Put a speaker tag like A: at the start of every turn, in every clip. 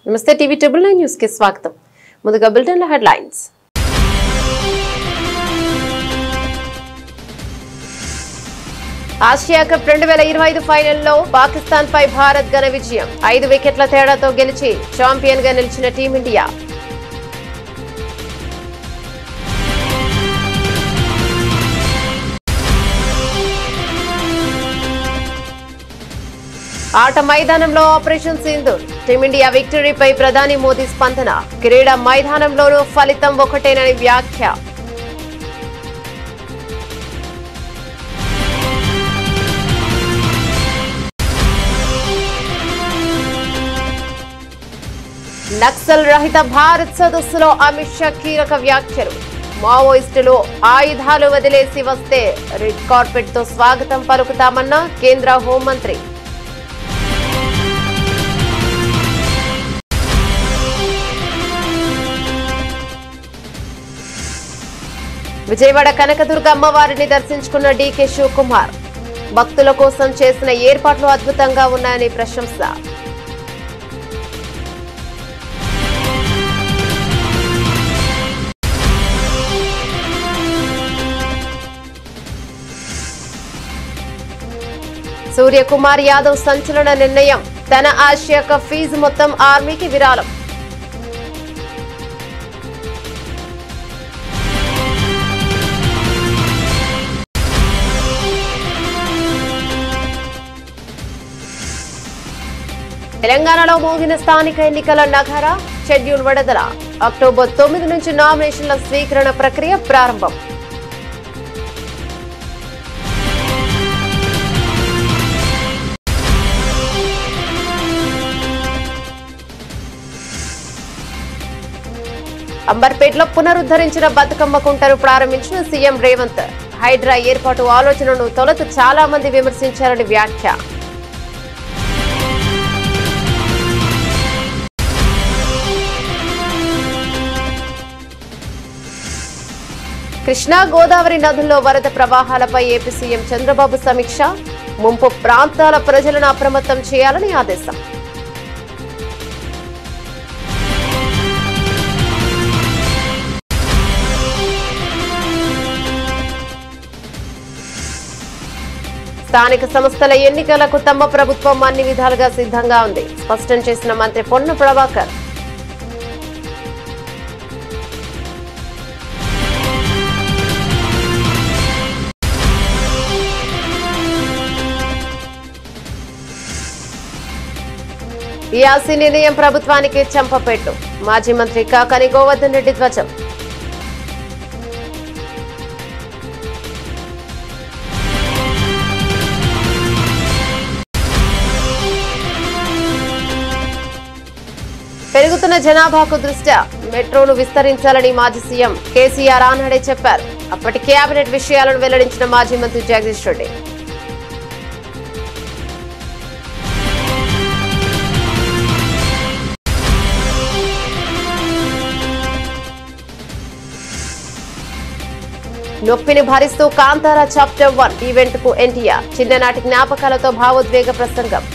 A: నమస్తే TV triple 9 news కి స్వాగతం. ముందుగా బులెటిన్ హెడ్లైన్స్. ఆసియా కప్ 2025 ఫైనల్లో పాకిస్తాన్ పై భారత్ ఘన విజయం. 5 వికెట్ల తేడాతో గెలిచి ఛాంపియన్ గా నిలిచిన టీమిండియా. ఆట మైదానంలో ఆపరేషన్ సింధూర్. టీమిండియా విక్టరీపై ప్రధాని మోదీ స్పందన. క్రీడా మైదానంలోనూ ఫలితం ఒకటేనని వ్యాఖ్య. నక్సల్ రహిత భారత్ సదస్సులో అమిత్ షా కీలక వ్యాఖ్యలు. మావోయిస్టులు ఆయుధాలు వదిలేసి వస్తే రెడ్ కార్పెట్ తో స్వాగతం పలుకుతామన్న కేంద్ర హోంమంత్రి. విజయవాడ కనకదుర్గ అమ్మవారిని దర్శించుకున్న డీకే శివకుమార్. భక్తుల కోసం చేసిన ఏర్పాట్లు అద్భుతంగా ఉన్నాయని ప్రశంస. సూర్యకుమార్ యాదవ్ సంచలన నిర్ణయం. తన ఆసియా కప్ ఫీజు మొత్తం ఆర్మీకి విరాళం. తెలంగాణలో మోగిన స్థానిక ఎన్నికల నగారా. షెడ్యూల్ విడుదల. అక్టోబర్ 9 నుంచి నామినేషన్ల స్వీకరణ ప్రక్రియ ప్రారంభం. అంబర్పేటలో పునరుద్ధరించిన బతుకమ్మ కుంటను ప్రారంభించిన సీఎం రేవంత్. హైడ్రా ఏర్పాటు ఆలోచనను తొలుత చాలా మంది విమర్శించారని వ్యాఖ్య. కృష్ణా గోదావరి నదుల్లో వరద ప్రవాహాలపై ఏపీ సీఎం చంద్రబాబు సమీక్ష. ముంపు ప్రాంతాల ప్రజలను అప్రమత్తం చేయాలని ఆదేశం. స్థానిక సంస్థల ఎన్నికలకు తమ ప్రభుత్వం అన్ని విధాలుగా సిద్ధంగా ఉంది స్పష్టం చేసిన మంత్రి పొన్న ప్రభాకర్. ఈఆర్సీ నిర్ణయం ప్రభుత్వానికి చెంపపెట్టు. మాజీ మంత్రి కాకాని గోవర్ధన్ రెడ్డి ధ్వజం. పెరుగుతున్న జనాభాకు దృష్ట్యా మెట్రోను విస్తరించాలని మాజీ సీఎం కేసీఆర్ ఆనాడే చెప్పారు. అప్పటి కేబినెట్ విషయాలను వెల్లడించిన మాజీ మంత్రి జగదీష్ రెడ్డి. నొప్పిని భరిస్తూ కాంతారా చాప్టర్ 1 ఈవెంట్ కు ఎన్టీఆర్. చిన్ననాటి జ్ఞాపకాలతో భావోద్వేగ ప్రసంగం.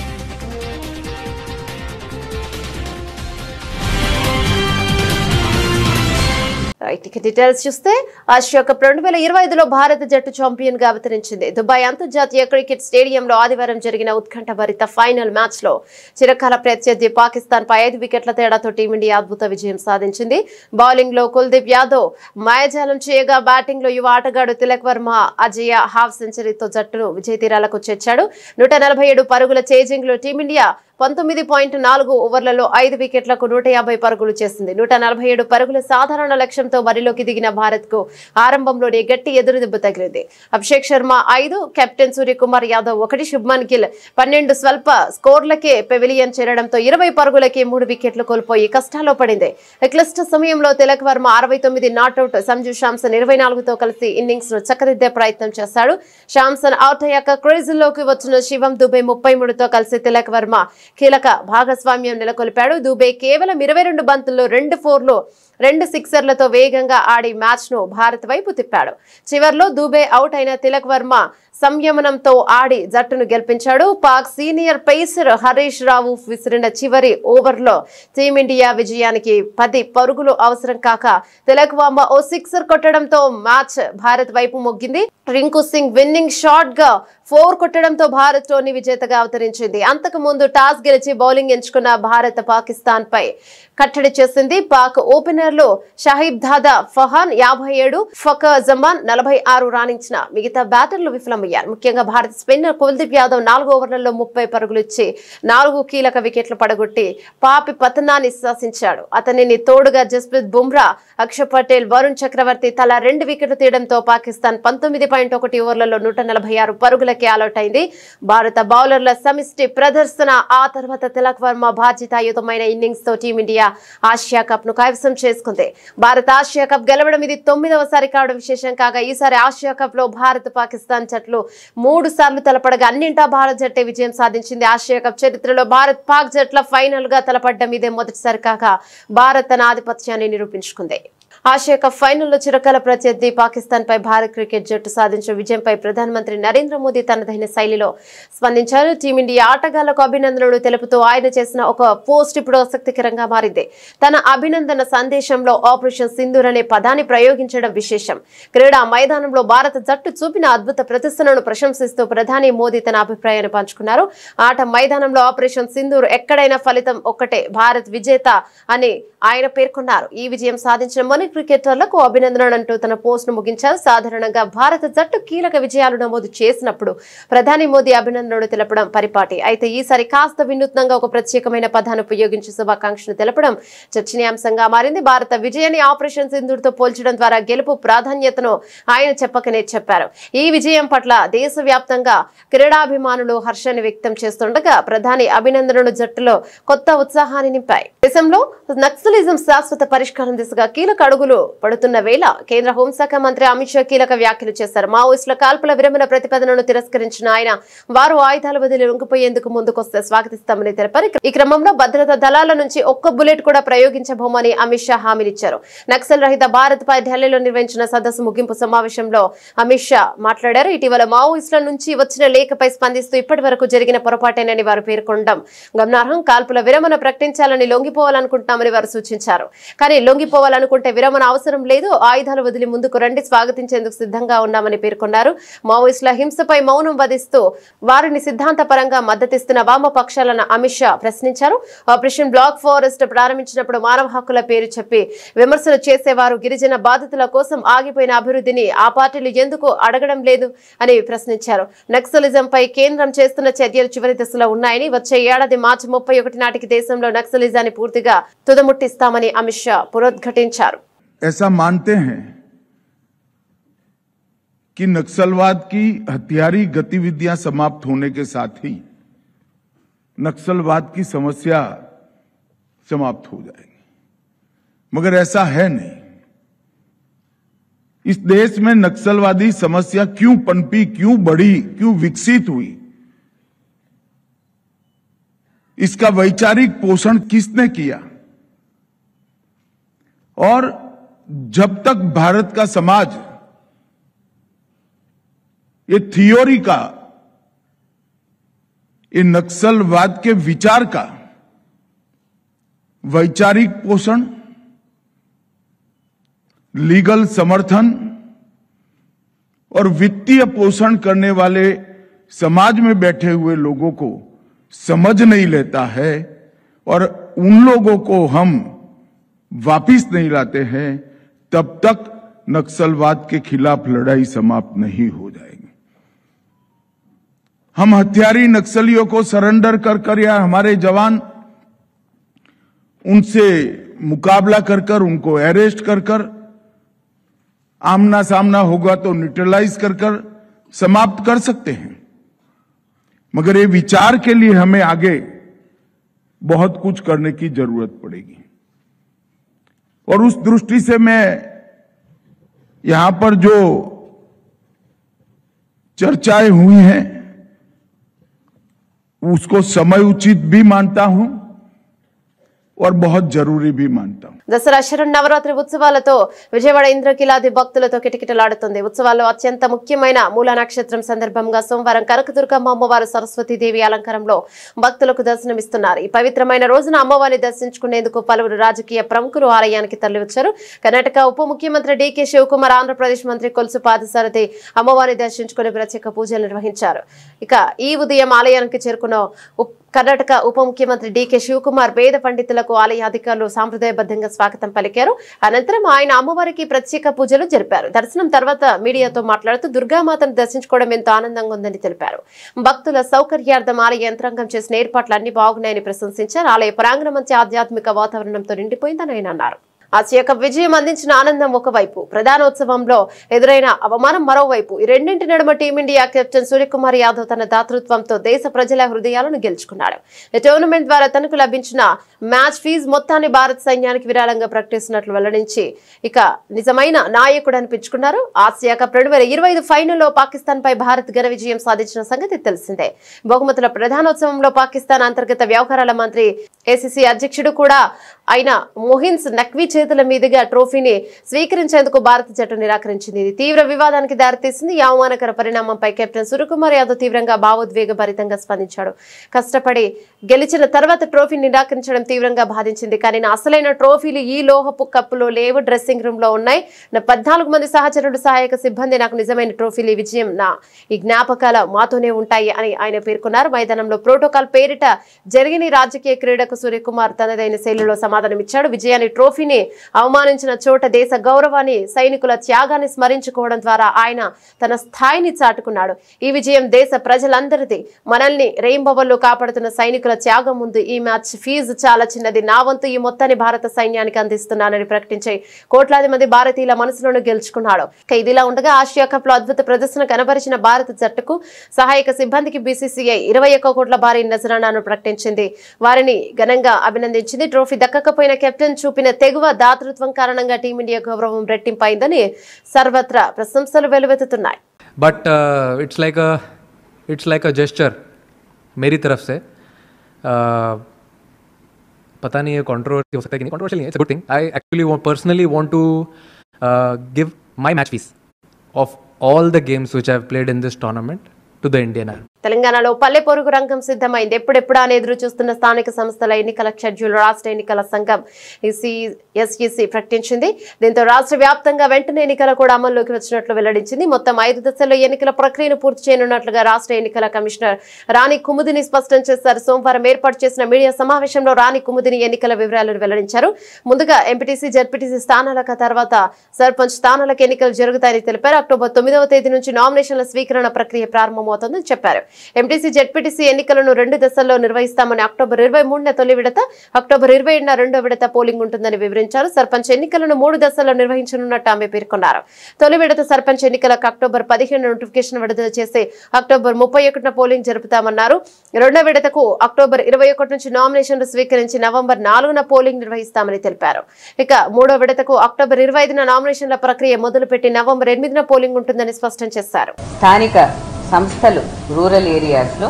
A: డీటెయిల్స్ చూస్తే ఆసియా కప్ 2025లో భారత జట్టు ఛాంపియన్ గా అవతరించింది. దుబాయ్ అంతర్జాతీయ క్రికెట్ స్టేడియంలో ఆదివారం జరిగిన ఉత్కంఠభరిత ఫైనల్ మ్యాచ్ లో చిరకాల ప్రత్యర్థి పాకిస్తాన్ పై 5 వికెట్ల తేడాతో టీమిండియా అద్భుత విజయం సాధించింది. బౌలింగ్ లో కుల్దీప్ యాదవ్ మాయాజాలం చేయగా, బ్యాటింగ్ లో యువ ఆటగాడు తిలక్ వర్మ అజేయ హాఫ్ సెంచరీతో జట్టును విజయ తీరాలకు చేర్చాడు. 147 పరుగుల చేజింగ్ లో టీమిండియా 19.4 ఓవర్లలో 5 వికెట్లకు 150 పరుగులు చేసింది. 147 పరుగుల సాధారణ లక్ష్యంతో బరిలోకి దిగిన భారత్ కు ఆరంభంలోనే గట్టి ఎదురుదెబ్బ తగిలింది. అభిషేక్ శర్మ 5, కెప్టెన్ సూర్యకుమార్ యాదవ్ 1, శుభ్మన్ గిల్ 12 స్వల్ప స్కోర్లకే పెవిలియన్ చేరడంతో 20 పరుగులకే 3 వికెట్లు కోల్పోయి కష్టాల్లో పడింది. క్లిష్ట సమయంలో తిలక్ వర్మ 69 నాట్అవుట్, సంజు శాంసన్ 24తో కలిసి ఇన్నింగ్స్ ను చక్కదిద్దే ప్రయత్నం చేశాడు. శాంసన్ అవుట్ అయ్యాక క్రీజుల్లోకి వచ్చిన శివం దుబే 33తో కలిసి తిలక్ వర్మ కీలక భాగస్వామ్యం నెలకొల్పాడు. దుబే కేవలం 22 బంతుల్లో 2 4లు 2 సిక్సర్లతో వేగంగా ఆడి మ్యాచ్ ను భారత్ వైపు తిప్పాడు. చివర్లో దుబే అవుట్ అయిన తిలక్ వర్మ సంయమనంతో ఆడి జట్టును గెలిపించాడు. పాక్ సీనియర్ పేసర్ హరీష్ రావు విసిరిన చివరి ఓవర్లో టీమిండియా విజయానికి 10 పరుగులు అవసరం కాక తిలక్ వర్మ ఓ సిక్సర్ కొట్టడంతో మ్యాచ్ భారత్ వైపు మొగ్గింది. రింకు సింగ్ విన్నింగ్ షాట్ గా 4 కొట్టడంతో భారత్ టోర్నీ విజేతగా అవతరించింది. అంతకు ముందు టాస్ గెలిచి బౌలింగ్ ఎంచుకున్న భారత్ పాకిస్తాన్ పై కట్టడి చేసింది. పాక్ ఓపెనర్లు షహీబ్ దాదా ఫహాన్ 57, ఫకర్ జమాన్ 46 రాణించిన మిగతా బ్యాటర్లు విఫలమయ్యారు. ముఖ్యంగా భారత స్పిన్నర్ కుల్దీప్ యాదవ్ 4 ఓవర్లలో 30 పరుగులు ఇచ్చి 4 కీలక వికెట్లు పడగొట్టి పాపి పతనాన్ని శాసించాడు. అతనిని తోడుగా జస్ప్రీత్ బుమ్రా, అక్షర్ పటేల్, వరుణ్ చక్రవర్తి తలా 2 వికెట్లు తీయడంతో పాకిస్తాన్ 19.1 ఓవర్లలో 146 పరుగులకి ఆలౌట్ అయింది. భారత బౌలర్ల సమిష్టి ప్రదర్శన, ఆ తర్వాత తిలక్ వర్మ బాధ్యతాయుతమైన ఇన్నింగ్స్ తో టీమిండియా ఆసియా కప్ ను కైవసం చేసుకుంది. భారత ఆసియా కప్ గెలవడం ఇది 9వసారి కావడం విశేషం కాగా ఈసారి ఆసియా కప్ లో భారత్ పాకిస్తాన్ జట్లు 3 సార్లు తలపడగా అన్నింటా భారత్ జట్టే విజయం సాధించింది. ఆసియా కప్ చరిత్రలో భారత్ పాక్ జట్ల ఫైనల్ గా తలపడడం ఇదే మొదటిసారి కాగా భారత్ తన ఆధిపత్యాన్ని నిరూపించుకుంది. ఆసియా కప్ ఫైనల్లో చిరకాల ప్రత్యర్థి పాకిస్తాన్ పై భారత క్రికెట్ జట్టు సాధించిన విజయంపై ప్రధానమంత్రి నరేంద్ర మోదీ తనదైన శైలిలో స్పందించారు. టీమిండియా ఆటగాళ్లకు అభినందనలు తెలుపుతూ ఆయన చేసిన ఒక పోస్ట్ ఇప్పుడు ఆసక్తికరంగా మారింది. తన అభినందన సందేశంలో ఆపరేషన్ సింధూర్ అనే పదాన్ని ప్రయోగించడం విశేషం. క్రీడా మైదానంలో భారత జట్టు చూపిన అద్భుత ప్రదర్శనను ప్రశంసిస్తూ ప్రధాని మోదీ తన అభిప్రాయాన్ని పంచుకున్నారు. ఆట మైదానంలో ఆపరేషన్ సింధూర్ ఎక్కడైనా ఫలితం ఒక్కటే, భారత్ విజేత అని ఆయన పేర్కొన్నారు. ఈ విజయం సాధించిన మన క్రికెటర్లకు అభినందనలు అంటూ తన పోస్ట్ ను ముగించారు. సాధారణంగా భారత జట్టు కీలక విజయాలు నమోదు చేసినప్పుడు ప్రధాని మోదీ అభినందనలు తెలపడం పరిపాటి. అయితే ఈసారి కాస్త వినూత్నంగా ఒక ప్రత్యేకమైన పదాన్ని ఉపయోగించి శుభాకాంక్షలు తెలపడం చర్చనీయాంశంగా మారింది. భారత విజయాన్ని ఆపరేషన్ సింధూర్ తో పోల్చడం ద్వారా గెలుపు ప్రాధాన్యతను ఆయన చెప్పకనే చెప్పారు. ఈ విజయం పట్ల దేశవ్యాప్తంగా క్రీడాభిమానులు హర్షాన్ని వ్యక్తం చేస్తుండగా ప్రధాని అభినందనలు జట్టులో కొత్త ఉత్సాహాన్ని నింపాయి. దేశంలో నక్సలిజం శాశ్వత పరిష్కారం దిశగా కీలక అడుగులు పడుతున్న వేళ కేంద్ర హోంశాఖ మంత్రి అమిత్ షా కీలక వ్యాఖ్యలు చేశారు. మావోయిస్టుల కాల్పుల విరమణ ప్రతిపాదనను తిరస్కరించిన ఆయన వారు ఆయుధాలు వదిలి లొంగిపోయేందుకు ముందుకొస్తే స్వాగతిస్తామని తెలిపారు. ఈ క్రమంలో భద్రతా దళాల నుంచి ఒక్క బుల్లెట్ కూడా ప్రయోగించబోమని అమిత్ షా హామీనిచ్చారు. నక్సల్ రహిత భారత్ పై ఢిల్లీలో నిర్వహించిన సదస్సు ముగింపు సమావేశంలో అమిత్ షా మాట్లాడారు. ఇటీవల మావోయిస్టుల నుంచి వచ్చిన లేఖపై స్పందిస్తూ ఇప్పటి వరకు జరిగిన పొరపాటేనని వారు పేర్కొనడం గమనార్హం. కాల్పుల విరమణ ప్రకటించాలని లొంగిపోవాలనుకుంటున్నామని వారు సూచించారు. కానీ లొంగిపోవాలనుకుంటే విరమణ అవసరం లేదు, ఆయుధాలు వదిలి ముందుకు రండి, స్వాగతించేందుకు సిద్ధంగా ఉన్నామని పేర్కొన్నారు. మావోయిస్టుల హింసపై మౌనం వధిస్తూ వారిని సిద్ధాంతపరంగా మద్దతిస్తున్న వామపక్షాలను అమిత్ షా ప్రశ్నించారు. ఆపరేషన్ బ్లాక్ ఫారెస్ట్ ప్రారంభించినప్పుడు మానవ హక్కుల పేరు చెప్పి విమర్శలు చేసేవారు గిరిజన బాధితుల కోసం ఆగిపోయిన అభివృద్ధిని ఆ పార్టీలు ఎందుకు అడగడం లేదు అని ప్రశ్నించారు. నక్సలిజంపై కేంద్రం చేస్తున్న చర్యలు చివరి దశలో ఉన్నాయని, వచ్చే ఏడాది మార్చి 31 నాటికి దేశంలో నక్సలిజాన్ని పూర్తిగా తుదముట్టిస్తామని అమిత్ షా పునరుద్ఘాటించారు.
B: ऐसा मानते हैं कि नक्सलवाद की हथियारी गतिविधियां समाप्त होने के साथ ही नक्सलवाद की समस्या समाप्त हो जाएगी, मगर ऐसा है नहीं। इस देश में नक्सलवादी समस्या क्यों पनपी, क्यों बढ़ी, क्यों विकसित हुई, इसका वैचारिक पोषण किसने किया? और जब तक भारत का समाज ये थियोरी का, ये नक्सलवाद के विचार का वैचारिक पोषण, लीगल समर्थन और वित्तीय पोषण करने वाले समाज में बैठे हुए लोगों को समझ नहीं लेता है और उन लोगों को हम वापिस नहीं लाते हैं, तब तक नक्सलवाद के खिलाफ लड़ाई समाप्त नहीं हो जाएगी। हम हथियारी नक्सलियों को सरेंडर कर या हमारे जवान उनसे मुकाबला कर उनको अरेस्ट कर आमना सामना होगा तो न्यूट्रलाइज कर समाप्त कर सकते हैं, मगर ये विचार के लिए हमें आगे बहुत कुछ करने की जरूरत पड़ेगी। और उस दृष्टि से मैं यहां पर जो चर्चाएं हुई हैं उसको समय उचित भी मानता हूं और बहुत जरूरी भी मानता हूं।
A: దసరా శరన్నవరాత్రి ఉత్సవాలతో విజయవాడ ఇంద్రకీలాది భక్తులతో కిటకిటలాడుతుంది. ఉత్సవాల్లో అత్యంత ముఖ్యమైన మూల నక్షత్రం సందర్భంగా సోమవారం కనకదుర్గమ్మ అమ్మవారు సరస్వతీదేవి అలంకారంలో భక్తులకు దర్శనమిస్తున్నారు. ఈ పవిత్రమైన రోజున అమ్మవారిని దర్శించుకునేందుకు పలువురు రాజకీయ ప్రముఖులు ఆలయానికి తరలివచ్చారు. కర్ణాటక ఉప ముఖ్యమంత్రి డీకే శివకుమార్, ఆంధ్రప్రదేశ్ మంత్రి కొలుసు పాదసారథి అమ్మవారిని దర్శించుకుని ప్రత్యేక పూజలు నిర్వహించారు. ఇక ఈ ఉదయం ఆలయానికి చేరుకున్న కర్ణాటక ఉప ముఖ్యమంత్రి డీకే శివకుమార్ వేద పండితులకు ఆలయ అధికారులు సాంప్రదాయబద్ధంగా స్వాగతం పలికారు. అనంతరం ఆయన అమ్మవారికి ప్రత్యేక పూజలు జరిపారు. దర్శనం తర్వాత మీడియాతో మాట్లాడుతూ దుర్గామాతను దర్శించుకోవడం ఎంతో ఆనందంగా ఉందని తెలిపారు. భక్తుల సౌకర్యార్థం ఆలయ యంత్రాంగం చేసిన ఏర్పాట్లు అన్ని బాగున్నాయని ప్రశంసించారు. ఆలయ ప్రాంగణం మంచి ఆధ్యాత్మిక వాతావరణంతో నిండిపోయిందని ఆయన అన్నారు. ఆసియా కప్ విజయం అందించిన ఆనందం ఒకవైపు, ప్రధానోత్సవంలో ఎదురైన అవమానం మరోవైపు. ఈ రెండింటి నడుమ టీమిండియా కెప్టెన్ సూర్యకుమార్ యాదవ్ తన దాతృత్వంతో దేశ ప్రజల హృదయాలను గెలుచుకున్నాడు. ఈ టోర్నమెంట్ ద్వారా తనకు లభించిన మ్యాచ్ ఫీజు మొత్తాన్ని భారత సైన్యానికి విరాళంగా ప్రకటిస్తున్నట్లు వెల్లడించి ఇక నిజమైన నాయకుడు అనిపించుకున్నారు. ఆసియా కప్ 2025 ఫైనల్లో పాకిస్తాన్ పై భారత్ ఘన విజయం సాధించిన సంగతి తెలిసిందే. బహుమతుల ప్రధానోత్సవంలో పాకిస్తాన్ అంతర్గత వ్యవహారాల మంత్రి, ఏసీసీ అధ్యక్షుడు కూడా అయిన మొహిన్స్ నఖ్వీ చేతుల మీదుగా ట్రోఫీని స్వీకరించేందుకు భారత జట్టు నిరాకరించింది. ఇది తీవ్ర వివాదానికి దారితీసింది. ఈ అవమానకర పరిణామంపై కెప్టెన్ సూర్యకుమార్ యాదవ్ తీవ్రంగా భావోద్వేగభరితంగా స్పందించాడు. కష్టపడి గెలిచిన తర్వాత ట్రోఫీని నిరాకరించడం తీవ్రంగా బాధించింది. కానీ నా అసలైన ట్రోఫీలు ఈ లోహపు కప్పులో లేవు, డ్రెస్సింగ్ రూమ్ లో ఉన్నాయి. నా 14 మంది సహచరుడు, సహాయక సిబ్బంది నాకు నిజమైన ట్రోఫీలు. ఈ విజయం ఈ జ్ఞాపకాల మాతోనే ఉంటాయి అని ఆయన పేర్కొన్నారు. మైదానంలో ప్రోటోకాల్ పేరిట జరిగిన రాజకీయ క్రీడకు సూర్యకుమార్ తనదైన శైలిలో సమాధానమిచ్చాడు. విజయాన్ని, ట్రోఫీని అవమానించిన చోట దేశ గౌరవాన్ని, సైనికుల త్యాగాన్ని స్మరించుకోవడం ద్వారా ఆయన తన స్థాయిని చాటుకున్నాడు. ఈ విజయం దేశ ప్రజలందరిది. మనల్ని రెయింబవల్లో కాపాడుతున్న సైనికుల త్యాగం ముందు ఈ మ్యాచ్ ఫీజు చాలా చిన్నది. నా వంతు ఈ మొత్తాన్ని భారత సైన్యానికి అందిస్తున్నానని ప్రకటించి కోట్లాది మంది భారతీయుల మనసులను గెలుచుకున్నాడు. ఇదిలా ఉండగా ఆసియా కప్ లో అద్భుత ప్రదర్శన కనబరిచిన భారత జట్టుకు, సహాయక సిబ్బందికి బీసీసీఐ 21 కోట్ల భారీ నజరానాను ప్రకటించింది. వారిని ఘనంగా అభినందించింది. ట్రోఫీ దక్కకపోయిన కెప్టెన్ చూపిన తెగువ, దాతృత్వం కారణంగా టీమిండియా గౌరవం రెట్టింపైందని సర్వత్రా ప్రశంసలు వెలువెత్తుతున్నాయి.
C: But it's like a gesture मेरी तरफ से. पता नहीं ये कंट्रोवर्सी हो सकता है कि नहीं. कंट्रोवर्शियल नहीं है, it's a good thing. I actually personally want to give my match fees of all the games which I have played in this tournament to the Indian Army.
A: తెలంగాణలో పల్లె పొరుగు రంగం సిద్ధమైంది. ఎప్పుడెప్పుడా అని ఎదురు చూస్తున్న స్థానిక సంస్థల ఎన్నికల షెడ్యూల్ రాష్ట్ర ఎన్నికల సంఘం ఎస్ఈసి ప్రకటించింది. దీంతో రాష్ట్ర వ్యాప్తంగా వెంటనే ఎన్నికలు కూడా అమల్లోకి వచ్చినట్లు వెల్లడించింది. మొత్తం 5 దశల్లో ఎన్నికల ప్రక్రియను పూర్తి చేయనున్నట్లుగా రాష్ట్ర ఎన్నికల కమిషనర్ రాణి కుముదిని స్పష్టం చేశారు. సోమవారం ఏర్పాటు చేసిన మీడియా సమావేశంలో రాణి కుముదిని ఎన్నికల వివరాలను వెల్లడించారు. ముందుగా ఎంపీటీసీ, జెడ్పీటీసీ స్థానాలకు, తర్వాత సర్పంచ్ స్థానాలకు ఎన్నికలు జరుగుతాయని తెలిపారు. అక్టోబర్ 9వ తేదీ నుంచి నామినేషన్ల స్వీకరణ ప్రక్రియ ప్రారంభమవుతుందని చెప్పారు. ఎంపీటీసీ, జెడ్పీటీసీ ఎన్నికలను 2 దశల్లో నిర్వహిస్తామని, అక్టోబర్ 23న తొలి విడత, అక్టోబర్ 27న రెండో విడత పోలింగ్ ఉంటుందని వివరించారు. సర్పంచ్ ఎన్నికలను 3 దశల్లో నిర్వహించనున్నట్టు ఆమె పేర్కొన్నారు. తొలి విడత సర్పంచ్ ఎన్నికలకు అక్టోబర్ 15న నోటిఫికేషన్ విడుదల చేసి అక్టోబర్ 31న పోలింగ్ జరుపుతామన్నారు. రెండో విడతకు అక్టోబర్ 21 నుంచి నామినేషన్లు స్వీకరించి నవంబర్ 4న పోలింగ్ నిర్వహిస్తామని తెలిపారు. ఇక మూడో విడతకు అక్టోబర్ 25న నామినేషన్ల ప్రక్రియ మొదలుపెట్టి నవంబర్ 8న పోలింగ్ ఉంటుందని స్పష్టం చేశారు.
D: స్థానిక సంస్థలు, రూరల్ ఏరియాస్లో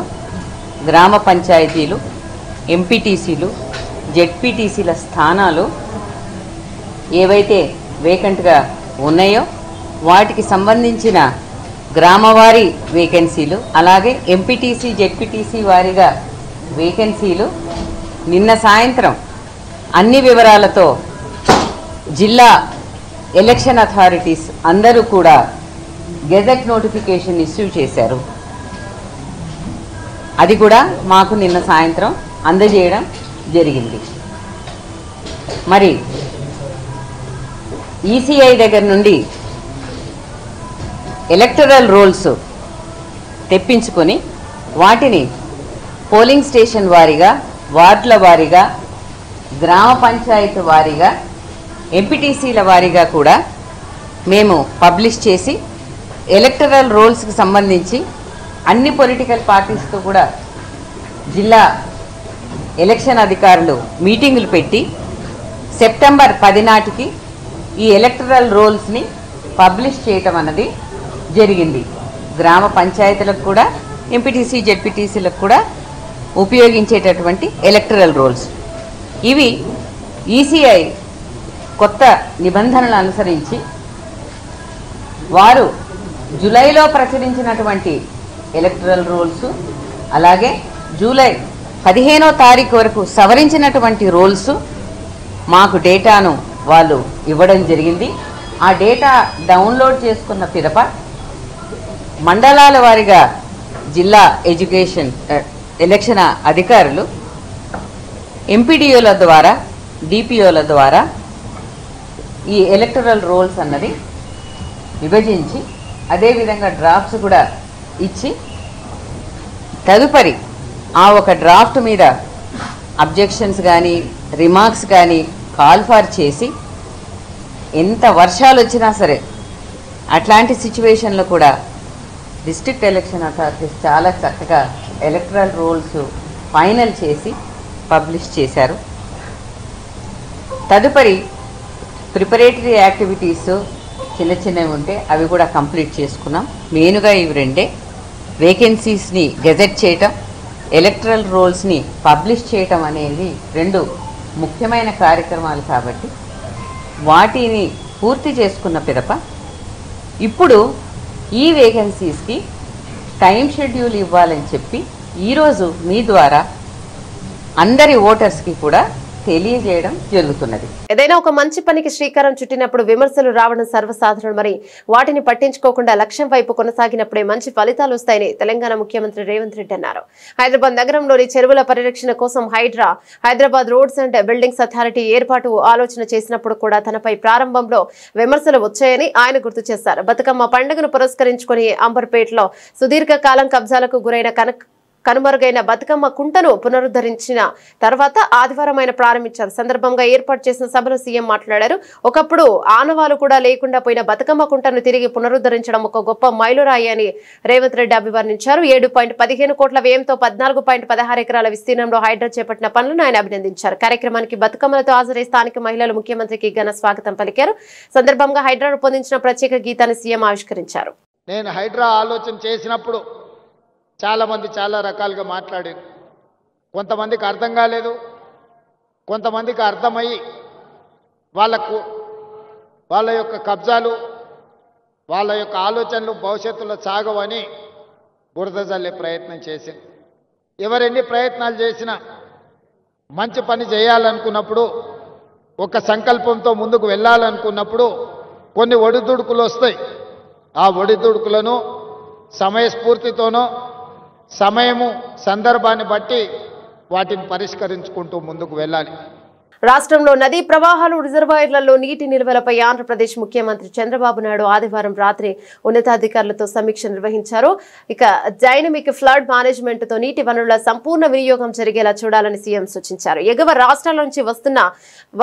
D: గ్రామ పంచాయతీలు, ఎంపీటీసీలు, జెడ్పీటీసీల స్థానాలు ఏవైతే వేకెంట్గా ఉన్నాయో వాటికి సంబంధించిన గ్రామవారీ వేకెన్సీలు, అలాగే ఎంపీటీసీ, జెడ్పీటీసీ వారీగా వేకెన్సీలు నిన్న సాయంత్రం అన్ని వివరాలతో జిల్లా ఎలక్షన్ అథారిటీస్ అందరూ కూడా గెజెట్ నోటిఫికేషన్ ఇష్యూ చేశారు. అది కూడా మాకు నిన్న సాయంత్రం అందజేయడం జరిగింది. మరి ఈసీఐ దగ్గర నుండి ఎలక్టరల్ రోల్స్ తెప్పించుకొని వాటిని పోలింగ్ స్టేషన్ వారీగా, వార్డుల వారీగా, గ్రామ పంచాయతీ వారీగా, ఎంపీటీసీల వారీగా కూడా మేము పబ్లిష్ చేసి ఎలక్టరల్ రోల్స్కి సంబంధించి అన్ని పొలిటికల్ పార్టీస్తో కూడా జిల్లా ఎలక్షన్ అధికారులు మీటింగులు పెట్టి సెప్టెంబర్ 10 నాటికి ఈ ఎలక్టరల్ రోల్స్ని పబ్లిష్ చేయటం అన్నది జరిగింది. గ్రామ పంచాయతీలకు కూడా, ఎంపీటీసీ, జెడ్పీటీసీలకు కూడా ఉపయోగించేటటువంటి ఎలక్టరల్ రోల్స్. ఇవి ఈసీఐ కొత్త నిబంధనలు అనుసరించి వారు జూలైలో ప్రచురించినటువంటి ఎలక్టరల్ రోల్స్, అలాగే జూలై 15వ తారీఖు వరకు సవరించినటువంటి రోల్స్ మాకు డేటాను వాళ్ళు ఇవ్వడం జరిగింది. ఆ డేటా డౌన్లోడ్ చేసుకున్న పిదప మండలాల వారీగా జిల్లా ఎలక్షన్ అధికారులు ఎంపీడీఓల ద్వారా, డిపిఓల ద్వారా ఈ ఎలక్టరల్ రోల్స్ అన్నది విభజించి అదేవిధంగా డ్రాఫ్ట్స్ కూడా ఇచ్చి తదుపరి ఆ ఒక డ్రాఫ్ట్ మీద అబ్జెక్షన్స్ కానీ రిమార్క్స్ కానీ కాల్ ఫార్ చేసి ఎంత వర్షాలు వచ్చినా సరే అట్లాంటి సిచ్యువేషన్లో కూడా డిస్ట్రిక్ట్ ఎలక్షన్ అథారిటీస్ చాలా చక్కగా ఎలక్టరల్ రోల్స్ ఫైనల్ చేసి పబ్లిష్ చేశారు. తదుపరి ప్రిపరేటరీ యాక్టివిటీస్ చిన్న చిన్నవి ఉంటే అవి కూడా కంప్లీట్ చేసుకున్నాం. మెయిన్గా ఇవి రెండే, వేకెన్సీస్ని గెజెట్ చేయటం, ఎలక్టరల్ రోల్స్ని పబ్లిష్ చేయటం అనేది రెండు ముఖ్యమైన కార్యక్రమాలు. కాబట్టి వాటిని పూర్తి చేసుకున్న పిదప ఇప్పుడు ఈ వేకెన్సీస్కి టైం షెడ్యూల్ ఇవ్వాలని చెప్పి ఈరోజు మీ ద్వారా అందరి ఓటర్స్కి కూడా తెలియజేయడం జరుగుతున్నది.
A: ఏదైనా ఒక మంచి పనికి శ్రీకారం చుట్టినప్పుడు విమర్శలు రావడం సర్వసాధారణం. మరి వాటిని పట్టించుకోకుండా లక్ష్యం వైపు కొనసాగినప్పుడే మంచి ఫలితాలు వస్తాయని తెలంగాణ ముఖ్యమంత్రి రేవంత్ రెడ్డి అన్నారు. హైదరాబాద్ నగరంలోని చెరువుల పరిరక్షణ కోసం Hyderabad roads and buildings authority ఏర్పాటు ఆలోచన చేసినప్పుడు కూడా తనపై ప్రారంభంలో విమర్శలు వచ్చాయని ఆయన గుర్తు చేశారు. బతుకమ్మ పండుగను పురస్కరించుకుని అంబర్పేటలో సుదీర్ఘకాలం కబ్జాలకు గురైన కనుమరుగైన బతుకమ్మ కుంటను పునరుద్ధరించిన తర్వాత ఆదివారం ఆయన ప్రారంభించారు. సందర్భంగా ఏర్పాటు చేసిన సభలో సీఎం మాట్లాడారు. ఒకప్పుడు ఆనవాలు కూడా లేకుండా పోయిన బతుకమ్మ కుంటను తిరిగి పునరుద్ధరించడం ఒక గొప్ప మైలురాయి అని రేవంత్ రెడ్డి అభివర్ణించారు. 7.15 కోట్ల వ్యయంతో 14.16 ఎకరాల విస్తీర్ణంలో హైడ్రా చేపట్టిన పనులను ఆయన అభినందించారు. కార్యక్రమానికి బతుకమ్మలతో హాజరై స్థానిక మహిళలు ముఖ్యమంత్రికి ఘన స్వాగతం పలికారు. సందర్భంగా హైడ్రా రూపొందించిన ప్రత్యేక గీతాన్ని సీఎం ఆవిష్కరించారు.
E: నేను హైడ్రా ఆలోచన చేసినప్పుడు చాలామంది చాలా రకాలుగా మాట్లాడారు. కొంతమందికి అర్థం కాలేదు, కొంతమందికి అర్థమయ్యి వాళ్ళ యొక్క కబ్జాలు, వాళ్ళ యొక్క ఆలోచనలు భవిష్యత్తులో సాగవని బురద జల్లే ప్రయత్నం చేసింది. ఎవరెన్ని ప్రయత్నాలు చేసినా మంచి పని చేయాలనుకున్నప్పుడు, ఒక సంకల్పంతో ముందుకు వెళ్ళాలనుకున్నప్పుడు కొన్ని ఒడిదుడుకులు వస్తాయి. ఆ ఒడిదుడుకులను సమయస్ఫూర్తితోనో సమయము సందర్భాన్ని బట్టి వాటిని పరిష్కరించుకుంటూ ముందుకు వెళ్ళాలి.
A: రాష్ట్రంలో నదీ ప్రవాహాలు, రిజర్వాయర్లలో నీటి నిల్వలపై ఆంధ్రప్రదేశ్ ముఖ్యమంత్రి చంద్రబాబు నాయుడు ఆదివారం రాత్రి ఉన్నతాధికారులతో సమీక్ష నిర్వహించారు. ఇక డైనమిక్ ఫ్లడ్ మేనేజ్మెంట్ తో నీటి వనరుల సంపూర్ణ వినియోగం జరిగేలా చూడాలని సీఎం సూచించారు. ఎగువ రాష్ట్రాల నుంచి వస్తున్న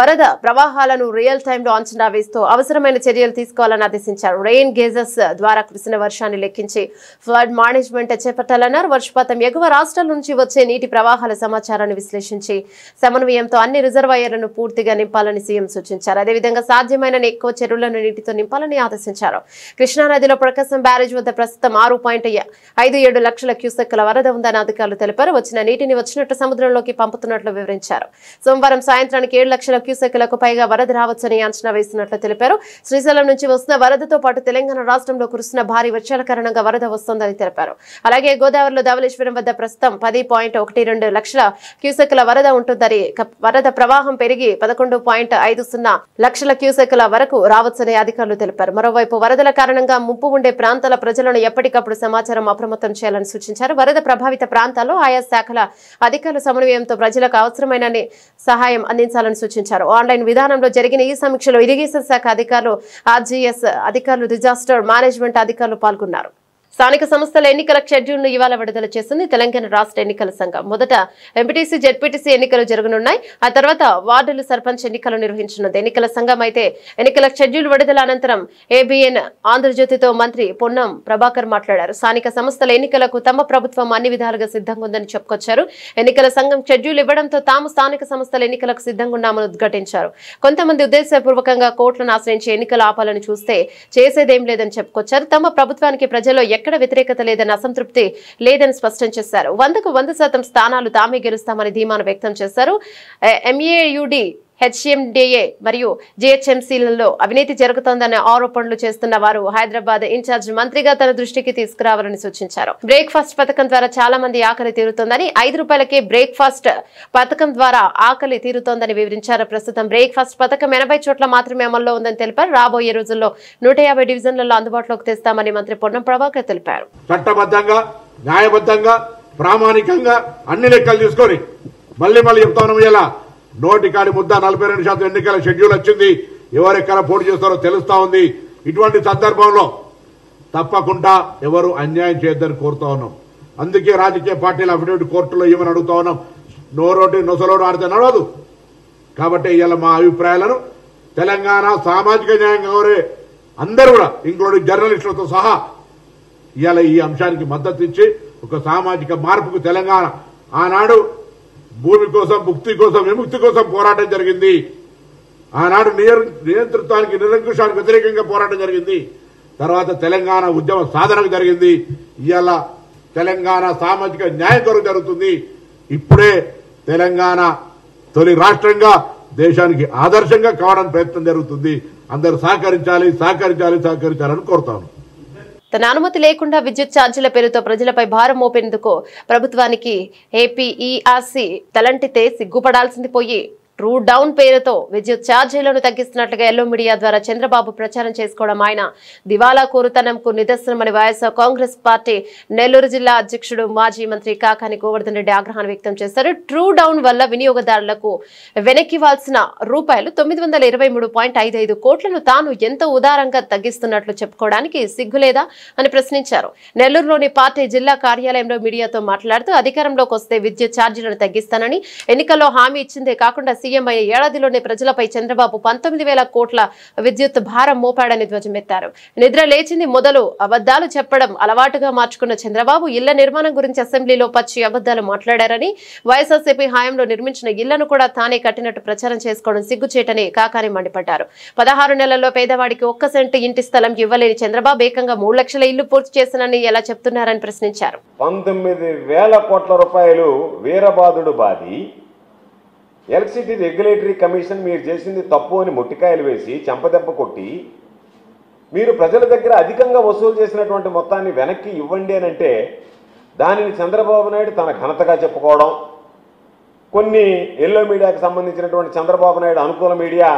A: వరద ప్రవాహాలను రియల్ టైంలో అంచనా వేస్తూ అవసరమైన చర్యలు తీసుకోవాలని ఆదేశించారు. రెయిన్ గేజెస్ ద్వారా కురిసిన వర్షాన్ని లెక్కించి ఫ్లడ్ మేనేజ్మెంట్ చేపట్టాలన్నారు. వర్షపాతం, ఎగువ రాష్ట్రాల నుంచి వచ్చే నీటి ప్రవాహాల సమాచారాన్ని విశ్లేషించి సమన్వయంతో అన్ని రిజర్వాయర్లను పూర్తిగా నింపాలని సీఎం సూచించారు. అదేవిధంగా సాధ్యమైన ఎక్కువ చెరువులను నీటితో నింపాలని ఆదేశించారు. కృష్ణానదిలో ప్రకాశం బ్యారేజ్ వద్ద ప్రస్తుతం 6.57 లక్షల క్యూసెక్కుల వరద ఉందని అధికారులు తెలిపారు. వచ్చిన నీటిని వచ్చినట్టు సముద్రంలోకి పంపుతున్నట్లు వివరించారు. సోమవారం సాయంత్రానికి 7 లక్షల క్యూసెక్కులకు పైగా వరద రావచ్చని అంచనా వేస్తున్నట్లు తెలిపారు. శ్రీశైలం నుంచి వస్తున్న వరదతో పాటు తెలంగాణ రాష్ట్రంలో కురుస్తున్న భారీ వర్షాల కారణంగా వరద వస్తోందని తెలిపారు. అలాగే గోదావరిలో ధవళేశ్వరం వద్ద ప్రస్తుతం 10.12 లక్షల క్యూసెక్కుల వరద ఉంటుందని, వరద ప్రవాహం పెరిగి 11.50 లక్షల క్యూసెక్కుల వరకు రావచ్చని అధికారులు తెలిపారు. మరోవైపు వరదల కారణంగా ముప్పు ఉండే ప్రాంతాల ప్రజలను ఎప్పటికప్పుడు సమాచారం అప్రమత్తం చేయాలని సూచించారు. వరద ప్రభావిత ప్రాంతాల్లో ఆయా శాఖల అధికారుల సమన్వయంతో ప్రజలకు అవసరమైన సహాయం అందించాలని సూచించారు. ఆన్లైన్ విధానంలో జరిగిన ఈ సమీక్షలో ఇరిగేషన్ శాఖ అధికారులు, ఆర్జీఎస్ అధికారులు, డిజాస్టర్ మేనేజ్మెంట్ అధికారులు పాల్గొన్నారు. స్థానిక సంస్థల ఎన్నికల షెడ్యూల్ను ఇవాళ విడుదల చేసింది తెలంగాణ రాష్ట్ర ఎన్నికల సంఘం. మొదట ఎంపీటీసీ, జెడ్పీటీసీ ఎన్నికలు జరగనున్నాయి. ఆ తర్వాత వార్డులు, సర్పంచ్ ఎన్నికలు నిర్వహించనుంది. ఎన్నికల సంఘం అయితే ఎన్నికల షెడ్యూల్ విడుదల అనంతరం ఏబీఎన్ ఆంధ్రజ్యోతితో మంత్రి పొన్నం ప్రభాకర్ మాట్లాడారు. స్థానిక సంస్థల ఎన్నికలకు తమ ప్రభుత్వం అన్ని విధాలుగా సిద్ధంగా ఉందని చెప్పుకొచ్చారు. ఎన్నికల సంఘం షెడ్యూల్ ఇవ్వడంతో తాము స్థానిక సంస్థల ఎన్నికలకు సిద్ధంగా ఉన్నామని ఉద్ఘాటించారు. కొంతమంది ఉద్దేశపూర్వకంగా కోర్టులను ఆశ్రయించి ఎన్నికలు ఆపాలని చూస్తే చేసేదేం లేదని చెప్పుకొచ్చారు. తమ ప్రభుత్వానికి ప్రజల్లో ఎక్కడ వ్యతిరేకత లేదని అసంతృప్తి లేదని స్పష్టం చేశారు. 100కు 100% స్థానాలు తామే గెలుస్తామని ధీమాను వ్యక్తం చేశారు. MAUD HMDA మరియు GHMCలలో అవినీతి జరుగుతోందనే ఆరోపణలు చేస్తున్న వారు హైదరాబాద్ ఇన్ఛార్జ్ మంత్రిగా తన దృష్టికి తీసుకురావాలని సూచించారు. బ్రేక్ఫాస్ట్ పథకం ద్వారా చాలా మంది ఆకలి తీరుతోందని, 5 రూపాయలకే బ్రేక్ఫాస్ట్ పథకం ద్వారా ఆకలి తీరుతోందని వివరించారు. ప్రస్తుతం బ్రేక్ఫాస్ట్ పథకం 80 చోట్ల మాత్రమే అమల్లో ఉందని తెలిపారు. రాబోయే రోజుల్లో 150 డివిజన్లలో అందుబాటులోకి తెస్తామని మంత్రి పొన్నం ప్రభాకర్ తెలిపారు.
F: చట్టబద్ధంగా, న్యాయబద్ధంగా, ప్రామాణికంగా అన్ని లెక్కలు తీసుకొని మళ్ళీ చెప్తాను. ఇలా నోటికాడి ముద్ద 42% ఎన్నికల షెడ్యూల్ వచ్చింది. ఎవరెక్కడ పోటీ చేస్తారో తెలుస్తా ఉంది. ఇటువంటి సందర్భంలో తప్పకుండా ఎవరు అన్యాయం చేయొద్దని కోరుతా ఉన్నాం. అందుకే రాజకీయ పార్టీల అఫిడవిట్ కోర్టులో ఏమని అడుగుతా ఉన్నాం. నోరోటి నొసలోడు ఆడితే నడవదు. కాబట్టి ఇవాళ మా అభిప్రాయాలను తెలంగాణ సామాజిక న్యాయం కోరే అందరూ కూడా ఇంక్లూడింగ్ జర్నలిస్టులతో సహా ఇవాళ ఈ అంశానికి మద్దతు ఇచ్చి ఒక సామాజిక మార్పుకు తెలంగాణ ఆనాడు భూమి కోసం, ముక్తి కోసం, విముక్తి కోసం పోరాటం జరిగింది. ఆనాడు నియంతృత్వానికి, నిరంకుశానికి వ్యతిరేకంగా పోరాటం జరిగింది. తర్వాత తెలంగాణ ఉద్యమ సాధనకు జరిగింది. ఇవాళ తెలంగాణ సామాజిక న్యాయం కొరకు జరుగుతుంది. ఇప్పుడే తెలంగాణ తొలి రాష్ట్రంగా దేశానికి ఆదర్శంగా కావడానికి ప్రయత్నం జరుగుతుంది. అందరూ సహకరించాలని కోరుతాను.
A: తన అనుమతి లేకుండా విద్యుత్ ఛార్జీల పేరుతో ప్రజలపై భారం మోపేందుకు ప్రభుత్వానికి ఏపీఈఆర్సీ తలంటితే సిగ్గుపడాల్సింది పోయి ట్రూ డౌన్ పేరుతో విద్యుత్ ఛార్జీలను తగ్గిస్తున్నట్లుగా ఎల్లో మీడియా ద్వారా చంద్రబాబు ప్రచారం చేసుకోవడం ఆయన దివాలా కోరుతనంకు నిదర్శనమని వైఎస్ఆర్ కాంగ్రెస్ పార్టీ నెల్లూరు జిల్లా అధ్యక్షుడు మాజీ మంత్రి కాకాని గోవర్ధన్ రెడ్డి ఆగ్రహాన్ని వ్యక్తం చేశారు. ట్రూ డౌన్ వల్ల వినియోగదారులకు వెనక్కివాల్సిన రూపాయలు 923.55 కోట్లను తాను ఎంతో ఉదారంగా తగ్గిస్తున్నట్లు చెప్పుకోవడానికి సిగ్గులేదా అని ప్రశ్నించారు. నెల్లూరులోని పార్టీ జిల్లా కార్యాలయంలో మీడియాతో మాట్లాడుతూ అధికారంలోకి వస్తే విద్యుత్ ఛార్జీలను తగ్గిస్తానని ఎన్నికల్లో హామీ ఇచ్చిందే కాకుండా సీఎం అయ్యే ఏడాదిలోనే ప్రజలపై చంద్రబాబు 19,000 కోట్ల విద్యుత్ భారం మోపాడని ధ్వజమెత్తారు. నిద్ర లేచింది మొదలు అబద్దాలు చెప్పడం అలవాటుగా మార్చుకున్న చంద్రబాబు ఇళ్ల నిర్మాణం గురించి అసెంబ్లీలో పచ్చి అబద్దాలు మాట్లాడారని, వైఎస్ఆర్సీపీ హయాంలో నిర్మించిన ఇళ్లను కూడా తానే కట్టినట్టు ప్రచారం చేసుకోవడం సిగ్గుచేటని కాకాని మండిపడ్డారు. 16 నెలల్లో పేదవాడికి 1 సెంటు ఇంటి స్థలం ఇవ్వలేని చంద్రబాబు ఏకంగా 3 లక్షల ఇళ్లు పూర్తి చేశానని ఎలా చెప్తున్నారని ప్రశ్నించారు.
G: 19,000 కోట్ల రూపాయలు వీరబాదుడు బాది ఎలక్ట్రిసిటీ రెగ్యులేటరీ కమిషన్ మీరు చేసింది తప్పు అని మొట్టికాయలు వేసి చెంపదెబ్బ కొట్టి మీరు ప్రజల దగ్గర అధికంగా వసూలు చేసినటువంటి మొత్తాన్ని వెనక్కి ఇవ్వండి అని అంటే దానిని చంద్రబాబు నాయుడు తన ఘనతగా చెప్పుకోవడం, కొన్ని ఎల్లో మీడియాకి సంబంధించినటువంటి చంద్రబాబు నాయుడు అనుకూల మీడియా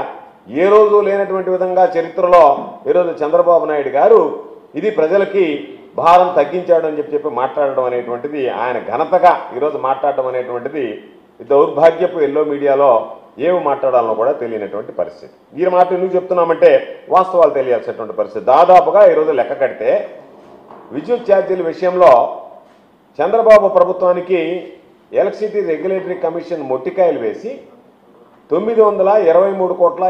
G: ఏ రోజు లేనటువంటి విధంగా చరిత్రలో ఈరోజు చంద్రబాబు నాయుడు గారు ఇది ప్రజలకి భారం తగ్గించాడు అని చెప్పి మాట్లాడడం అనేటువంటిది ఆయన ఘనతగా ఈరోజు మాట్లాడడం అనేటువంటిది దౌర్భాగ్యపు ఎల్లో మీడియాలో ఏమి మాట్లాడాలో కూడా తెలియనటువంటి పరిస్థితి. ఈ మాట ఎందుకు చెప్తున్నామంటే వాస్తవాలు తెలియాల్సినటువంటి పరిస్థితి. దాదాపుగా ఈరోజు లెక్క కడితే విద్యుత్ ఛార్జీల విషయంలో చంద్రబాబు ప్రభుత్వానికి ఎలక్ట్రిసిటీ రెగ్యులేటరీ కమిషన్ మొట్టికాయలు వేసి 923,55 కోట్ల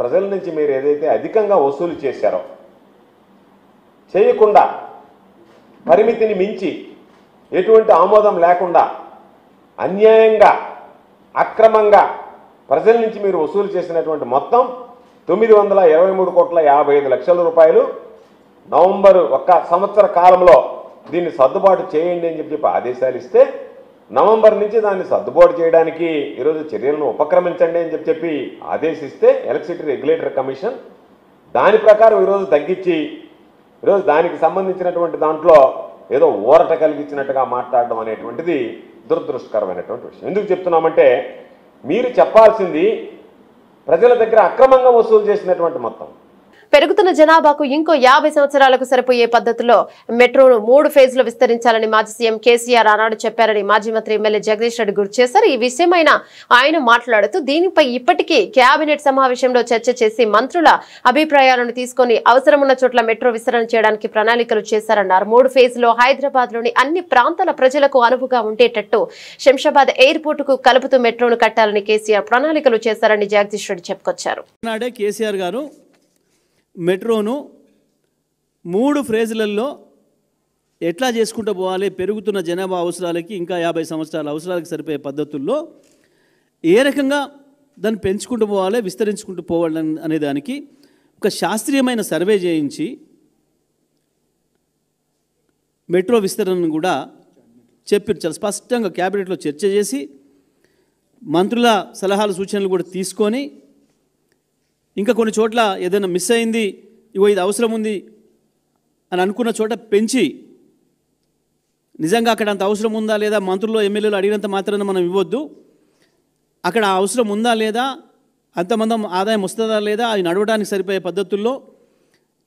G: ప్రజల నుంచి మీరు ఏదైతే అధికంగా వసూలు చేశారో, చేయకుండా పరిమితిని మించి ఎటువంటి ఆమోదం లేకుండా అన్యాయంగా అక్రమంగా ప్రజల నుంచి మీరు వసూలు చేసినటువంటి మొత్తం 923,55 కోట్ల నవంబర్ 1 సంవత్సర కాలంలో దీన్ని సర్దుబాటు చేయండి అని చెప్పి ఆదేశాలు ఇస్తే నవంబర్ నుంచి దాన్ని సర్దుబాటు చేయడానికి ఈరోజు చర్యలను ఉపక్రమించండి అని చెప్పి ఆదేశిస్తే ఎలక్ట్రిసిటీ రెగ్యులేటరీ కమిషన్ దాని ప్రకారం ఈరోజు తగ్గించి ఈరోజు దానికి సంబంధించినటువంటి దాంట్లో ఏదో ఊరట కలిగించినట్టుగా మాట్లాడడం అనేటువంటిది దురదృష్టకరమైనటువంటి విషయం. ఎందుకు చెప్తున్నామంటే మీరు చెప్పాల్సింది ప్రజల దగ్గర అక్రమంగా వసూలు చేసినటువంటి మొత్తం.
A: పెరుగుతున్న జనాభాకు ఇంకో 50 సంవత్సరాలకు సరిపోయే పద్ధతిలో మెట్రోను 3 ఫేజ్లో విస్తరించాలని మాజీ సీఎం కేసీఆర్ ఆనాడు చెప్పారని మాజీ మంత్రి ఎమ్మెల్యే జగదీష్ రెడ్డి గుర్తు చేశారు. ఈ విషయమైన ఆయన మాట్లాడుతూ దీనిపై ఇప్పటికీ కేబినెట్ సమావేశంలో చర్చ చేసి మంత్రుల అభిప్రాయాలను తీసుకుని అవసరమున్న చోట్ల మెట్రో విస్తరణ చేయడానికి ప్రణాళికలు చేశారన్నారు. 3 ఫేజ్లో హైదరాబాద్ లోని అన్ని ప్రాంతాల ప్రజలకు అనువుగా ఉండేటట్టు శంషాబాద్ ఎయిర్పోర్ట్ కు కలుపుతూ మెట్రోను కట్టాలని కేసీఆర్ ప్రణాళికలు చేశారని జగదీష్ రెడ్డి చెప్పుకొచ్చారు.
H: కేసీఆర్ గారు మెట్రోను 3 ఫేజ్లలో ఎట్లా చేసుకుంటూ పోవాలి, పెరుగుతున్న జనాభా అవసరాలకి ఇంకా 50 సంవత్సరాల అవసరాలకు సరిపోయే పద్ధతుల్లో ఏ రకంగా దాన్ని పెంచుకుంటూ పోవాలి, విస్తరించుకుంటూ పోవాలి అనే దానికి ఒక శాస్త్రీయమైన సర్వే చేయించి మెట్రో విస్తరణను కూడా చెప్పారు. చాలా స్పష్టంగా క్యాబినెట్లో చర్చ చేసి మంత్రుల సలహాలు సూచనలు కూడా తీసుకొని ఇంకా కొన్ని చోట్ల ఏదైనా మిస్ అయింది, ఇగో ఇది అవసరం ఉంది అని అనుకున్న చోట పెంచి నిజంగా అక్కడ అంత అవసరం ఉందా లేదా మంత్రులు ఎమ్మెల్యేలు అడిగినంత మాత్రాన మనం ఇవ్వద్దు, అక్కడ అవసరం ఉందా లేదా, అంతమంది ఆదాయం వస్తుందా లేదా, అది నడవడానికి సరిపోయే పద్ధతుల్లో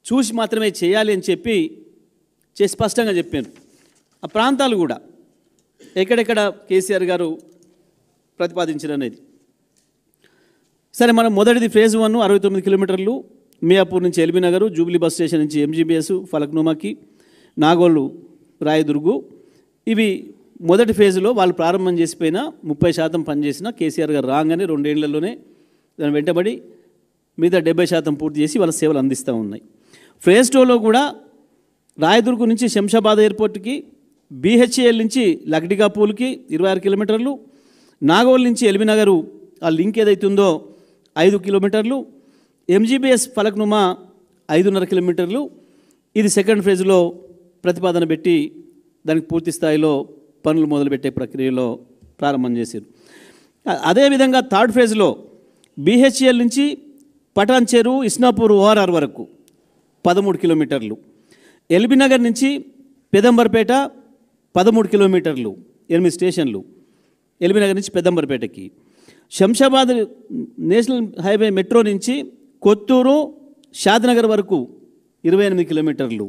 H: చూసి మాత్రమే చేయాలి అని చెప్పి స్పష్టంగా చెప్పాను. ఆ ప్రాంతాలు కూడా ఎక్కడెక్కడ కేసీఆర్ గారు ప్రతిపాదించారనేది. సరే, మనం మొదటిది ఫేజ్ 1 69 కిలోమీటర్లు మియాపూర్ నుంచి LB Nagar, Jubilee bus station నుంచి ఎంజీబీఎస్, ఫలక్నుమాకి, నాగోలు, రాయదుర్గు. ఇవి మొదటి ఫేజ్లో వాళ్ళు ప్రారంభం చేసిపోయిన 30% పనిచేసిన కేసీఆర్ గారు రాగానే 2 ఏళ్లలోనే దాని వెంటబడి మీద 70% పూర్తి చేసి వాళ్ళ సేవలు అందిస్తూ ఉన్నాయి. ఫేజ్ 2లో కూడా రాయదుర్గు నుంచి శంషాబాద్ ఎయిర్పోర్ట్కి, బీహెచ్ఏఎల్ నుంచి లక్డికాపూల్కి 26 కిలోమీటర్లు, నాగోల్ నుంచి ఎల్బీ నగరు ఆ లింక్ ఏదైతుందో 5 కిలోమీటర్లు, ఎంజీబీఎస్ ఫలక్నుమా 5.5 కిలోమీటర్లు. ఇది సెకండ్ ఫేజ్లో ప్రతిపాదన పెట్టి దానికి పూర్తి స్థాయిలో పనులు మొదలుపెట్టే ప్రక్రియలో ప్రారంభం చేశారు. అదేవిధంగా థర్డ్ ఫేజ్లో బీహెచ్ఎల్ నుంచి పటాన్ చెరు, ఇస్నాపూర్ ఓఆర్ఆర్ వరకు 13 కిలోమీటర్లు, ఎల్బీ నగర్ నుంచి పెదంబర్పేట 13 కిలోమీటర్లు, 8 స్టేషన్లు ఎల్బీ నగర్ నుంచి పెదంబర్పేటకి, శంషాబాద్ నేషనల్ హైవే మెట్రో నుంచి కొత్తూరు, షాద్నగర్ వరకు 28 కిలోమీటర్లు.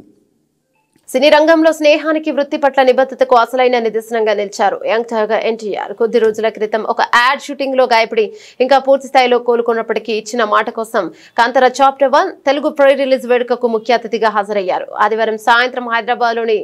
A: సినీ రంగంలో స్నేహానికి, వృత్తి పట్ల నిబద్ధతకు అసలైన నిదర్శనంగా నిలిచారు యంగ్ టైగర్ ఎన్టీఆర్. కొద్ది రోజుల క్రితం ఒక యాడ్ షూటింగ్ లో గాయపడి ఇంకా పూర్తి స్థాయిలో కోలుకున్నప్పటికీ ఇచ్చిన మాట కోసం Kantara chapter 1 Telugu pre release వేడుకకు ముఖ్య అతిథిగా హాజరయ్యారు. ఆదివారం సాయంత్రం హైదరాబాద్ లోని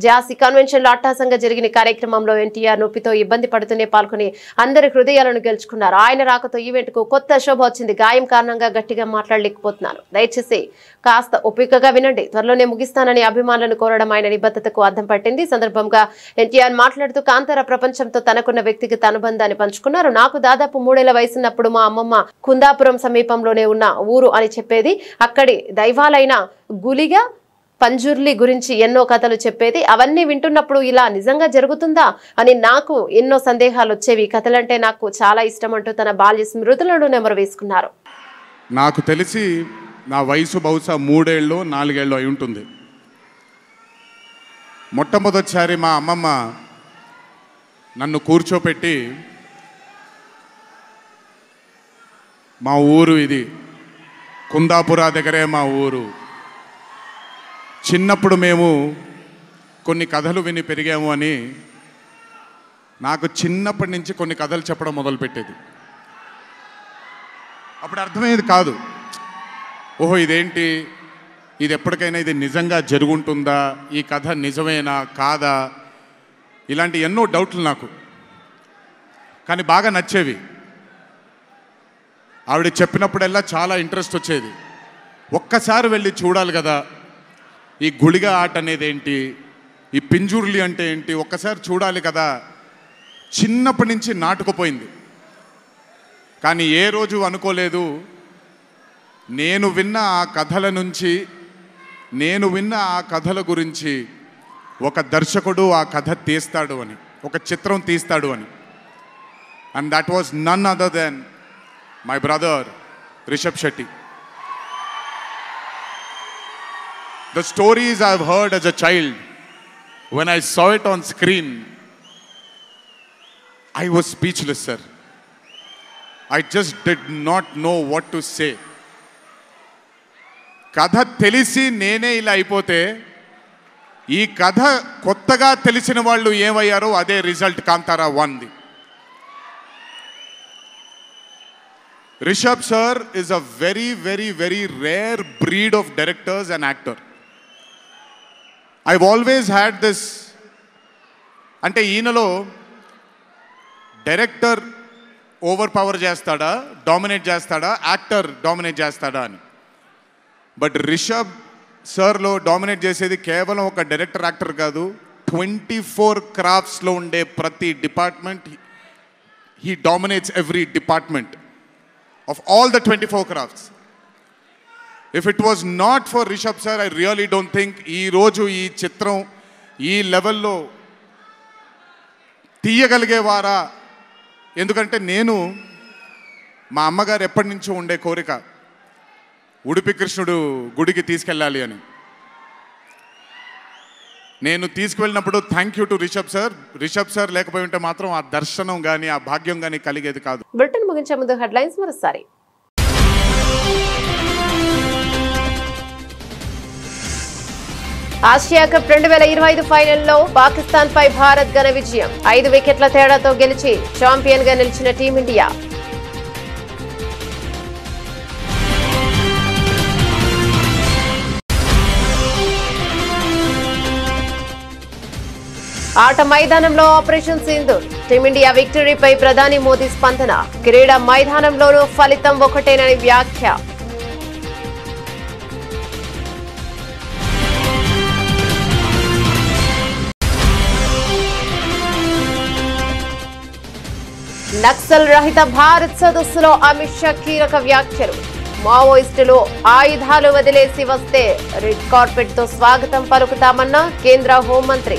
A: జాసీ కన్వెన్షన్ లో అట్టాసంగా జరిగిన కార్యక్రమంలో ఎన్టీఆర్ నొప్పితో ఇబ్బంది పడుతూనే పాల్గొని అందరి హృదయాలను గెలుచుకున్నారు. ఆయన రాకతో ఈవెంట్ కు కొత్త శోభ వచ్చింది. గాయం కారణంగా గట్టిగా మాట్లాడలేకపోతున్నారు, దయచేసి కాస్త ఓపికగా వినండి, త్వరలోనే ముగిస్తానని అభిమానులను కోరడం ఆయన నిబద్ధతకు అర్థం పట్టింది. సందర్భంగా ఎన్టీఆర్ మాట్లాడుతూ కాంతారా ప్రపంచంతో తనకున్న వ్యక్తిగత అనుబంధాన్ని పంచుకున్నారు. నాకు దాదాపు 3 ఏళ్ల వయసున్నప్పుడు మా అమ్మమ్మ కుందాపురం సమీపంలోనే ఉన్న ఊరు అని చెప్పేది. అక్కడి దైవాలైన గులిగా, పంజుర్లి గురించి ఎన్నో కథలు చెప్పేది. అవన్నీ వింటున్నప్పుడు ఇలా నిజంగా జరుగుతుందా అని నాకు ఎన్నో సందేహాలు వచ్చేవి. కథలంటే నాకు చాలా ఇష్టం అంటూ తన బాల్య స్మృతులను నెమరు వేసుకున్నారు.
B: నాకు తెలిసి నా వయసు బహుశా 3 ఏళ్ళు 4 ఏళ్ళు అయి ఉంటుంది. మొట్టమొదటిసారి మా అమ్మమ్మ నన్ను కూర్చోపెట్టి, మా ఊరు ఇది, కుందాపురా దగ్గరే మా ఊరు, చిన్నప్పుడు మేము కొన్ని కథలు విని పెరిగాము అని నాకు చిన్నప్పటి నుంచి కొన్ని కథలు చెప్పడం మొదలుపెట్టేది. అప్పుడు అర్థమయ్యేది కాదు, ఓహో ఇదేంటి, ఇది ఎప్పటికైనా ఇది నిజంగా జరుగుంటుందా, ఈ కథ నిజమేనా కాదా, ఇలాంటి ఎన్నో డౌట్లు నాకు. కానీ బాగా నచ్చేవి. ఆవిడ చెప్పినప్పుడల్లా చాలా ఇంట్రెస్ట్ వచ్చేది. ఒక్కసారి వెళ్ళి చూడాలి కదా, ఈ గుళిగా ఆట అనేది ఏంటి, ఈ పింజూర్లి అంటే ఏంటి, ఒక్కసారి చూడాలి కదా. చిన్నప్పటి నుంచి నాటుకుపోయింది. కానీ ఏ రోజు అనుకోలేదు నేను విన్న ఆ కథల నుంచి, నేను విన్న ఆ కథల గురించి ఒక దర్శకుడు ఆ కథ తీస్తాడు అని, ఒక చిత్రం తీస్తాడు అని. And that was none other than my brother Rishab Shetty. The stories I've heard as a child, when I saw it on screen, I was speechless, sir. I just did not know what to say. కథ తెలిసి నేనే ఇలా అయిపోతే, ఈ కథ కొత్తగా తెలిసిన వాళ్ళు ఏమయ్యారో అదే రిజల్ట్ కాంతారా 1ది. Rishabh sir is a very, very, very rare breed of directors and actor. I've always had this, అంటే ఈయనలో డైరెక్టర్ ఓవర్ పవర్ చేస్తాడా, డామినేట్ చేస్తాడా, యాక్టర్ డామినేట్ చేస్తాడా అని. బట్ రిషబ్ సార్లో డామినేట్ చేసేది కేవలం ఒక డైరెక్టర్ యాక్టర్ కాదు, 24 క్రాఫ్ట్స్లో ఉండే ప్రతి department. He dominates every department of all the 24 crafts. If it was not for Rishabh sir, I really don't think ee roju ee chitram
I: ఈ లెవెల్లో తీయగలిగేవారా? ఎందుకంటే నేను మా అమ్మగారు ఎప్పటి నుంచో ఉండే కోరిక ఉడిపి కృష్ణుడు గుడికి తీసుకెళ్ళాలి అని. నేను తీసుకువెళ్ళినప్పుడు thank you to Rishabh sir లేకపోయి ఉంటే మాత్రం ఆ దర్శనం కానీ ఆ భాగ్యం కానీ కలిగేది కాదు.
A: బులెటిన్ ముగించే ముందు హెడ్లైన్స్ మరోసారి. ఆసియా కప్ 2025 ఫైనల్లో పాకిస్తాన్ పై భారత్ ఘన విజయం. 5 వికెట్ల తేడాతో గెలిచి ఛాంపియన్ గా నిలిచిన టీమిండియా. ఆట మైదానంలో ఆపరేషన్ సింధూర్. టీమిండియా విక్టరీపై ప్రధాని మోదీ స్పందన. క్రీడా మైదానంలోనూ ఫలితం ఒకటేనని వ్యాఖ్య. నక్సల్ రహిత భారత్ సదస్సులో అమిత్ షా కీలక వ్యాఖ్యలు. మావోయిస్టులు ఆయుధాలు వదిలేసి వస్తే రెడ్ కార్పెట్ తో స్వాగతం పలుకుతామన్న కేంద్ర హోంమంత్రి.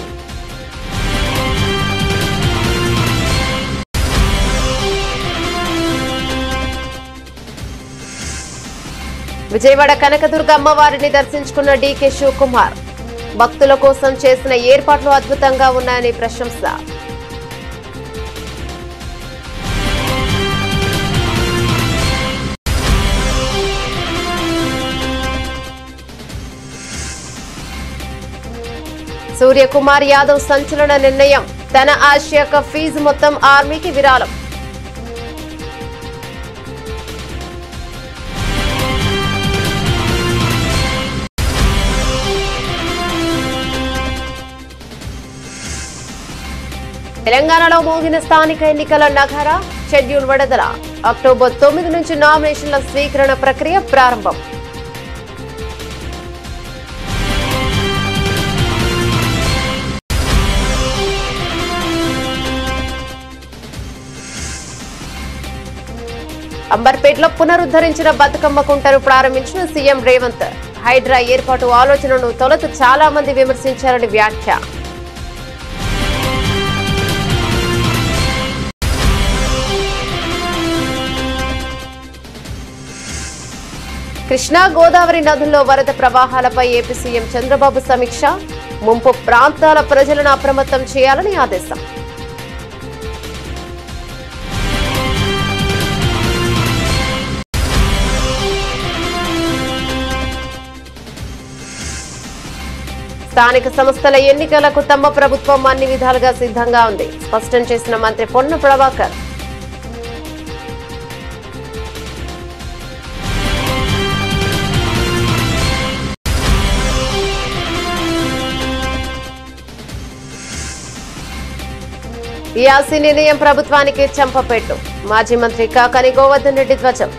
A: విజయవాడ కనకదుర్గ అమ్మవారిని దర్శించుకున్న డీకే శివకుమార్. భక్తుల కోసం చేసిన ఏర్పాట్లు అద్భుతంగా ఉన్నాయని ప్రశంస. సూర్యకుమార్ యాదవ్ సంచలన నిర్ణయం. తన ఆసియా కప్ ఫీజు మొత్తం ఆర్మీకి విరాళం. తెలంగాణలో మోగిన స్థానిక ఎన్నికల నగారా. షెడ్యూల్ విడుదల. అక్టోబర్ 9 నుంచి నామినేషన్ల స్వీకరణ ప్రక్రియ ప్రారంభం. అంబర్పేటలో పునరుద్ధరించిన బతుకమ్మ కుంటను ప్రారంభించిన సీఎం రేవంత్. హైడ్రా ఏర్పాటు ఆలోచనను తొలుత చాలా మంది విమర్శించారని వ్యాఖ్య. కృష్ణా గోదావరి నదుల్లో వరద ప్రవాహాలపై ఏపీ సీఎం చంద్రబాబు సమీక్ష. ముంపు ప్రాంతాల ప్రజలను అప్రమత్తం చేయాలని ఆదేశం. స్థానిక సంస్థల ఎన్నికలకు తమ ప్రభుత్వం అన్ని విధాలుగా సిద్ధంగా ఉంది స్పష్టం చేసిన మంత్రి పొన్న ప్రభాకర్. యాసీ నిర్ణయం ప్రభుత్వానికి చెంపపెట్టు. మాజీ మంత్రి కాకాని గోవర్ధన్ రెడ్డి ధ్వజం.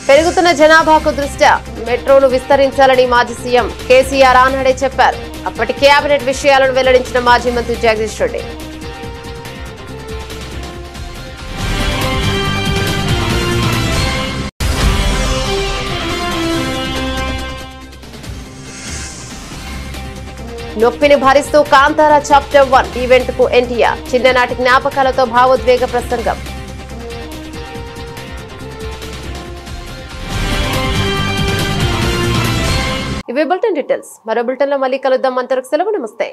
A: పెరుగుతున్న జనాభాకు దృష్ట్యా మెట్రోను విస్తరించాలని మాజీ సీఎం కేసీఆర్ ఆనాడే చెప్పారు. అప్పటి కేబినెట్ విషయాలను వెల్లడించిన మాజీ మంత్రి జగదీష్ రెడ్డి. నొప్పిని భరిస్తూ కాంతారా చాప్టర్ 1 ఈవెంట్ కు ఎన్టీఆర్. చిన్ననాటి జ్ఞాపకాలతో భావోద్వేగ ప్రసంగం. ఇవి బులెటిన్ డీటెయిల్స్. మరో బులెటిన్ లో మళ్ళీ కలుద్దాం. అంతవరకు సెలవు. నమస్తే.